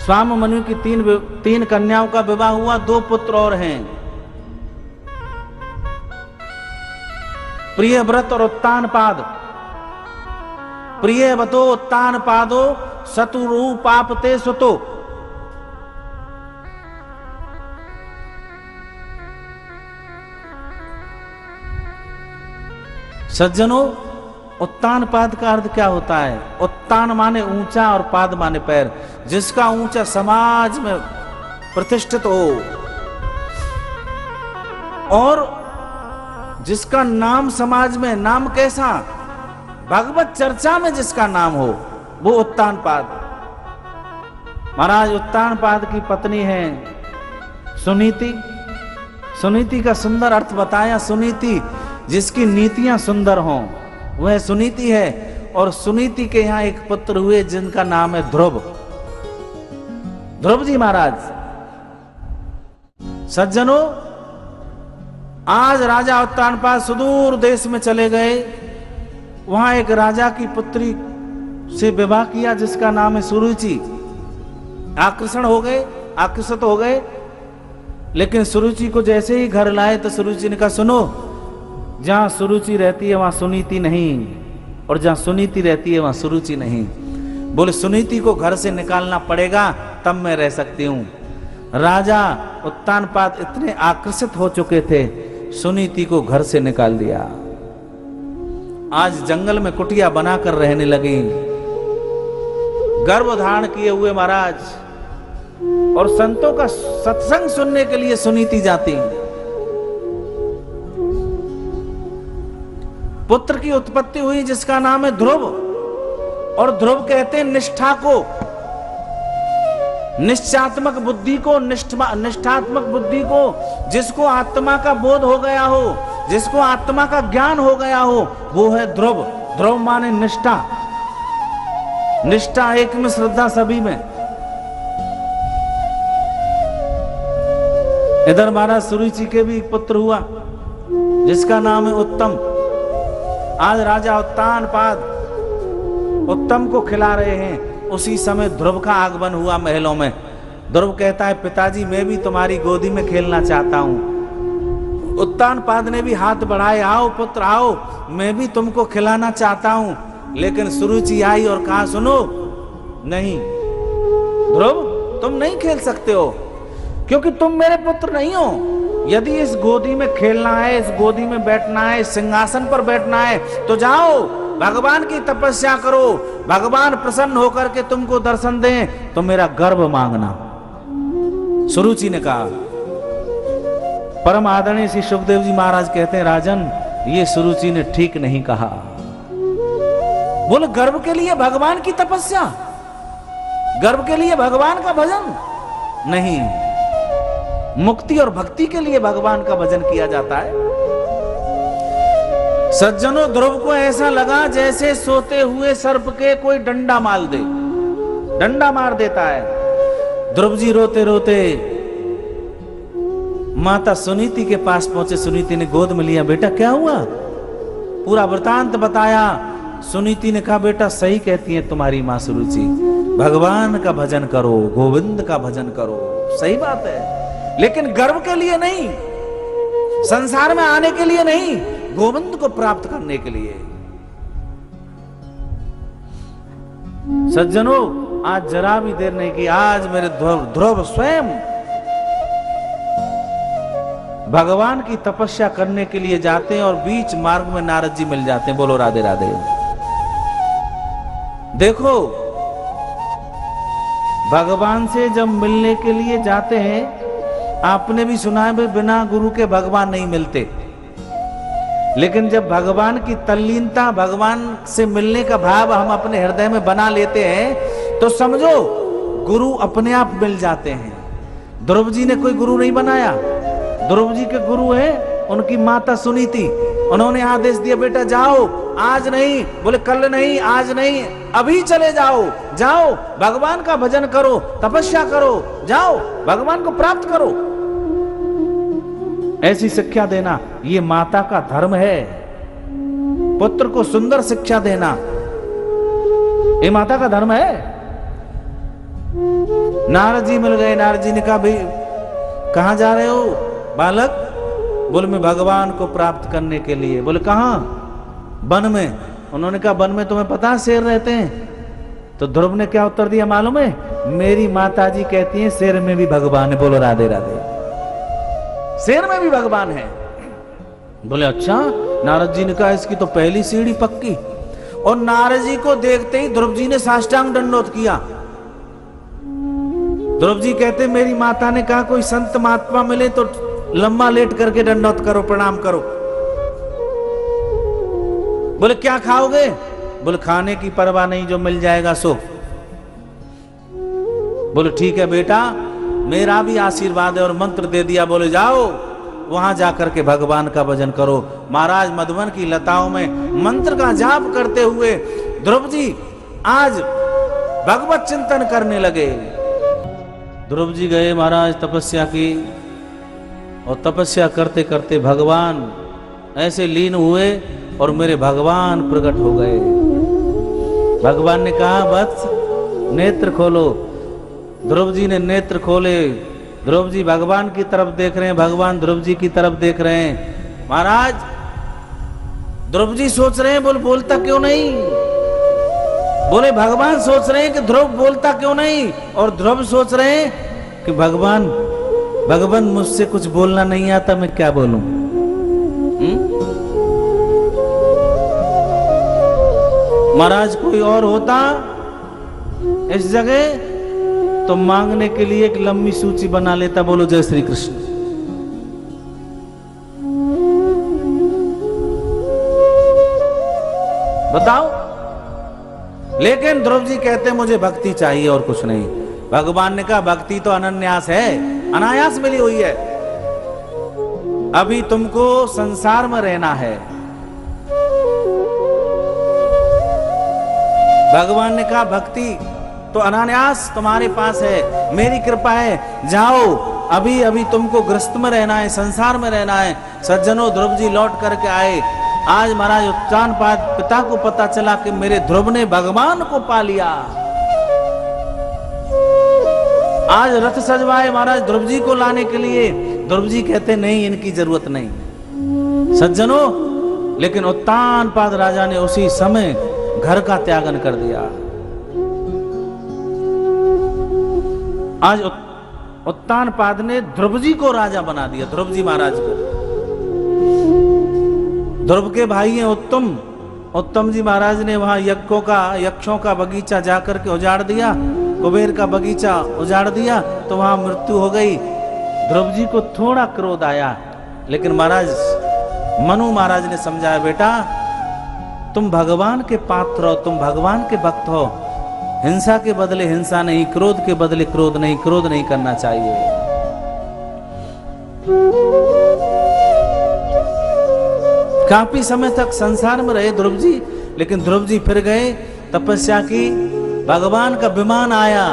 स्वाम मनु की तीन कन्याओं का विवाह हुआ, 2 पुत्र और हैं, प्रियव्रत और उत्तानपाद। प्रियव्रतो उत्तानपादो शत्रुरूपापते सुतो। सज्जनों, उत्तानपाद का अर्थ क्या होता है? उत्तान माने ऊंचा और पाद माने पैर, जिसका ऊंचा समाज में प्रतिष्ठित हो और जिसका नाम समाज में, नाम कैसा? भगवत चर्चा में जिसका नाम हो, वो उत्तानपाद। महाराज उत्तानपाद की पत्नी है सुनीति। सुनीति का सुंदर अर्थ बताया। सुनीति जिसकी नीतियां सुंदर हों, वह सुनीति है। और सुनीति के यहां एक पुत्र हुए जिनका नाम है ध्रुव। ध्रुव जी महाराज। सज्जनों, आज राजा उत्तानपाद सुदूर देश में चले गए। वहां एक राजा की पुत्री से विवाह किया जिसका नाम है सुरुचि। आकर्षण हो गए, आकर्षित हो गए। लेकिन सुरुचि को जैसे ही घर लाए तो सुरुचि ने कहा, सुनो, जहां सुरुचि रहती है वहां सुनीति नहीं, और जहां सुनीति रहती है वहां सुरुचि नहीं। बोले सुनीति को घर से निकालना पड़ेगा तब मैं रह सकती हूं। राजा उत्तानपाद इतने आकर्षित हो चुके थे, सुनीति को घर से निकाल दिया। आज जंगल में कुटिया बनाकर रहने लगी, गर्भ धारण किए हुए महाराज। और संतों का सत्संग सुनने के लिए सुनीति जाती। पुत्र की उत्पत्ति हुई जिसका नाम है ध्रुव। और ध्रुव कहते हैं निष्ठा को, निश्चयात्मक बुद्धि को, निष्ठात्मक बुद्धि को, जिसको आत्मा का बोध हो गया हो, जिसको आत्मा का ज्ञान हो गया हो, वो है ध्रुव। ध्रुव माने निष्ठा। निष्ठा एक में, श्रद्धा सभी में। इधर महाराज सुरुचि के भी पुत्र हुआ जिसका नाम है उत्तम। आज राजा उत्तानपाद उत्तम को खिला रहे हैं। उसी समय ध्रुव का आगमन हुआ महलों में। ध्रुव कहता है, पिताजी मैं भी तुम्हारी गोदी में खेलना चाहता हूं। उत्तानपाद ने भी हाथ बढ़ाए, आओ पुत्र आओ, मैं भी तुमको खिलाना चाहता हूं। लेकिन सुरुचि आई और कहा, सुनो, नहीं ध्रुव, तुम नहीं खेल सकते हो क्योंकि तुम मेरे पुत्र नहीं हो। यदि इस गोदी में खेलना है, इस गोदी में बैठना है, इस सिंहासन पर बैठना है, तो जाओ भगवान की तपस्या करो। भगवान प्रसन्न होकर के तुमको दर्शन दें तो मेरा गर्भ मांगना। सुरुचि ने कहा। परम आदरणीय श्री सुखदेव जी महाराज कहते हैं, राजन, ये सुरुचि ने ठीक नहीं कहा। बोले गर्भ के लिए भगवान की तपस्या, गर्भ के लिए भगवान का भजन नहीं। मुक्ति और भक्ति के लिए भगवान का भजन किया जाता है। सज्जनों, ध्रुव को ऐसा लगा जैसे सोते हुए सर्प के कोई डंडा मार दे, डंडा मार देता है। ध्रुव जी रोते रोते माता सुनीति के पास पहुंचे। सुनीति ने गोद में लिया। बेटा क्या हुआ? पूरा वृतांत बताया। सुनीति ने कहा, बेटा सही कहती है तुम्हारी मां सुरुचि, भगवान का भजन करो, गोविंद का भजन करो। सही बात है, लेकिन गर्व के लिए नहीं, संसार में आने के लिए नहीं, गोविंद को प्राप्त करने के लिए। सज्जनों, आज जरा भी देर नहीं की। आज मेरे ध्रुव स्वयं भगवान की तपस्या करने के लिए जाते हैं और बीच मार्ग में नारद जी मिल जाते हैं। बोलो राधे राधे। देखो, भगवान से जब मिलने के लिए जाते हैं, आपने भी सुना है, बिना गुरु के भगवान नहीं मिलते। लेकिन जब भगवान की तल्लीनता, भगवान से मिलने का भाव हम अपने हृदय में बना लेते हैं तो समझो गुरु अपने आप मिल जाते हैं। ध्रुव जी ने कोई गुरु नहीं बनाया। ध्रुव जी के गुरु है उनकी माता सुनीति। उन्होंने आदेश दिया, बेटा जाओ, आज नहीं, बोले कल नहीं, आज नहीं, अभी चले जाओ, जाओ भगवान का भजन करो, तपस्या करो, जाओ भगवान को प्राप्त करो। ऐसी शिक्षा देना ये माता का धर्म है। पुत्र को सुंदर शिक्षा देना ये माता का धर्म है। नारद जी मिल गए। नारद जी ने कहा, भाई कहाँ जा रहे हो बालक? बोले मैं भगवान को प्राप्त करने के लिए। बोले कहाँ? वन में। उन्होंने कहा वन में तुम्हें पता है शेर रहते हैं? तो ध्रुव ने क्या उत्तर दिया मालूम है? मेरी माता जी कहती हैं शेर में भी भगवान है। बोलो राधे राधे। शेर में भी भगवान है। बोले अच्छा। नारद जी ने कहा इसकी तो पहली सीढ़ी पक्की। और नारद जी को देखते ही ध्रुव जी ने साष्टांग दंडोत किया। ध्रुव जी कहते मेरी माता ने कहा कोई संत महात्मा मिले तो लंबा लेट करके दंडोत करो, प्रणाम करो। बोले क्या खाओगे? बोले खाने की परवाह नहीं, जो मिल जाएगा सो। बोले ठीक है बेटा, मेरा भी आशीर्वाद है, और मंत्र दे दिया। बोले जाओ वहां जाकर के भगवान का भजन करो। महाराज मधुवन की लताओं में मंत्र का जाप करते हुए ध्रुव जी आज भगवत चिंतन करने लगे। ध्रुव जी गए महाराज तपस्या की, और तपस्या करते करते भगवान ऐसे लीन हुए और मेरे भगवान प्रकट हो गए। भगवान ने कहा वत्स नेत्र खोलो। ध्रुव जी ने नेत्र खोले। ध्रुव जी भगवान की तरफ देख रहे हैं, भगवान ध्रुव जी की तरफ देख रहे हैं। महाराज ध्रुव जी सोच रहे हैं बोलता क्यों नहीं? बोले भगवान सोच रहे हैं कि ध्रुव बोलता क्यों नहीं, और ध्रुव सोच रहे हैं कि भगवान मुझसे कुछ बोलना नहीं आता, मैं क्या बोलूं? महाराज कोई और होता इस जगह तो मांगने के लिए एक लंबी सूची बना लेता। बोलो जय श्री कृष्ण। बताओ। लेकिन ध्रुव जी कहते मुझे भक्ति चाहिए और कुछ नहीं। भगवान ने कहा भक्ति तो अनन्यास है, अनायास मिली हुई है। अभी तुमको संसार में रहना है। भगवान ने कहा भक्ति तो अनायास तुम्हारे पास है, मेरी कृपा है। जाओ अभी अभी तुमको गृहस्थ में रहना है, संसार में रहना है। सज्जनों ध्रुव जी लौट करके आए। आज महाराज उत्तानपाद पिता को पता चला कि मेरे ध्रुव ने भगवान को पा लिया। आज रथ सजवाए महाराज ध्रुव जी को लाने के लिए। ध्रुव जी कहते नहीं, इनकी जरूरत नहीं। सज्जनों लेकिन उत्तानपाद राजा ने उसी समय घर का त्यागन कर दिया। आज उत्तानपाद ने ध्रुव जी को राजा बना दिया, ध्रुव जी महाराज को। ध्रुव के भाई हैं उत्तम। उत्तम जी महाराज ने वहां यक्षों का बगीचा जाकर के उजाड़ दिया, कुबेर का बगीचा उजाड़ दिया, तो वहां मृत्यु हो गई। ध्रुव जी को थोड़ा क्रोध आया, लेकिन महाराज मनु महाराज ने समझाया बेटा तुम भगवान के पात्र हो, तुम भगवान के भक्त हो। हिंसा के बदले हिंसा नहीं, क्रोध के बदले क्रोध नहीं, क्रोध नहीं करना चाहिए। काफी समय तक संसार में रहे ध्रुव जी, लेकिन ध्रुव जी फिर गए तपस्या की। भगवान का विमान आया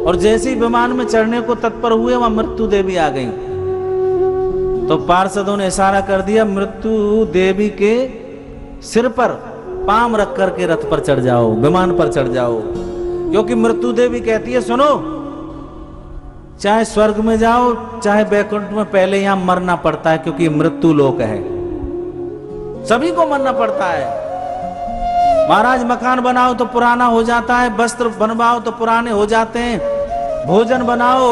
और जैसे ही विमान में चढ़ने को तत्पर हुए वहां मृत्यु देवी आ गई। तो पार्षदों ने इशारा कर दिया मृत्यु देवी के सिर पर पाम रख करके रथ पर चढ़ जाओ, विमान पर चढ़ जाओ। क्योंकि मृत्यु देवी कहती है सुनो, चाहे स्वर्ग में जाओ चाहे बैकुंठ में, पहले यहां मरना पड़ता है, क्योंकि मृत्यु लोक है, सभी को मरना पड़ता है। महाराज मकान बनाओ तो पुराना हो जाता है, वस्त्र बनवाओ तो पुराने हो जाते हैं, भोजन बनाओ,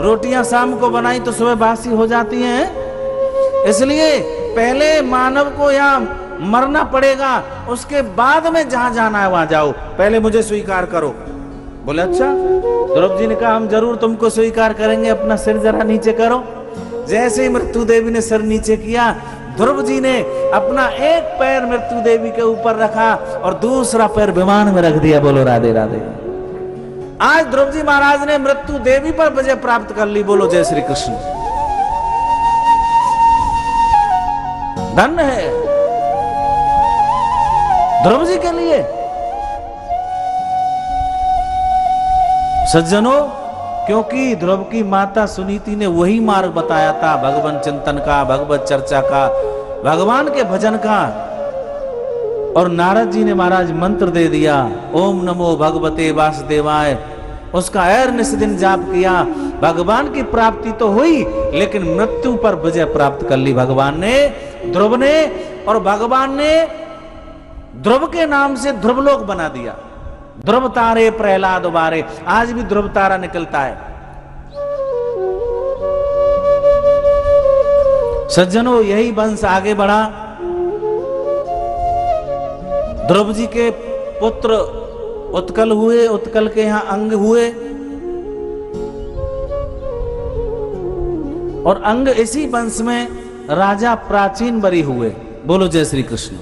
रोटियां शाम को बनाई तो सुबह बासी हो जाती हैं। इसलिए पहले मानव को यहाँ मरना पड़ेगा, उसके बाद में जहां जाना है वहां जाओ, पहले मुझे स्वीकार करो। बोले अच्छा। ध्रुव जी ने कहा हम जरूर तुमको स्वीकार करेंगे, अपना सिर जरा नीचे करो। जैसे ही मृत्यु देवी ने सिर नीचे किया, ध्रुव जी ने अपना एक पैर मृत्यु देवी के ऊपर रखा और दूसरा पैर विमान में रख दिया। बोलो राधे राधे। आज ध्रुव जी महाराज ने मृत्यु देवी पर विजय प्राप्त कर ली। बोलो जय श्री कृष्ण। धन्य है ध्रुव जी के लिए। सज्जनों क्योंकि ध्रुव की माता सुनीति ने वही मार्ग बताया था भगवान चिंतन का, भगवत चर्चा का, भगवान के भजन का। और नारद जी ने महाराज मंत्र दे दिया, ओम नमो भगवते वासुदेवाय। उसका निस दिन जाप किया, भगवान की प्राप्ति तो हुई, लेकिन मृत्यु पर विजय प्राप्त कर ली भगवान ने, ध्रुव ने। और भगवान ने ध्रुव के नाम से ध्रुवलोक बना दिया। ध्रुव तारे प्रहलाद बारे, आज भी ध्रुव तारा निकलता है। सज्जनों, यही वंश आगे बढ़ा। ध्रुव जी के पुत्र उत्कल हुए, उत्कल के यहां अंग हुए, और अंग इसी वंश में राजा प्राचीन बरी हुए। बोलो जय श्री कृष्ण।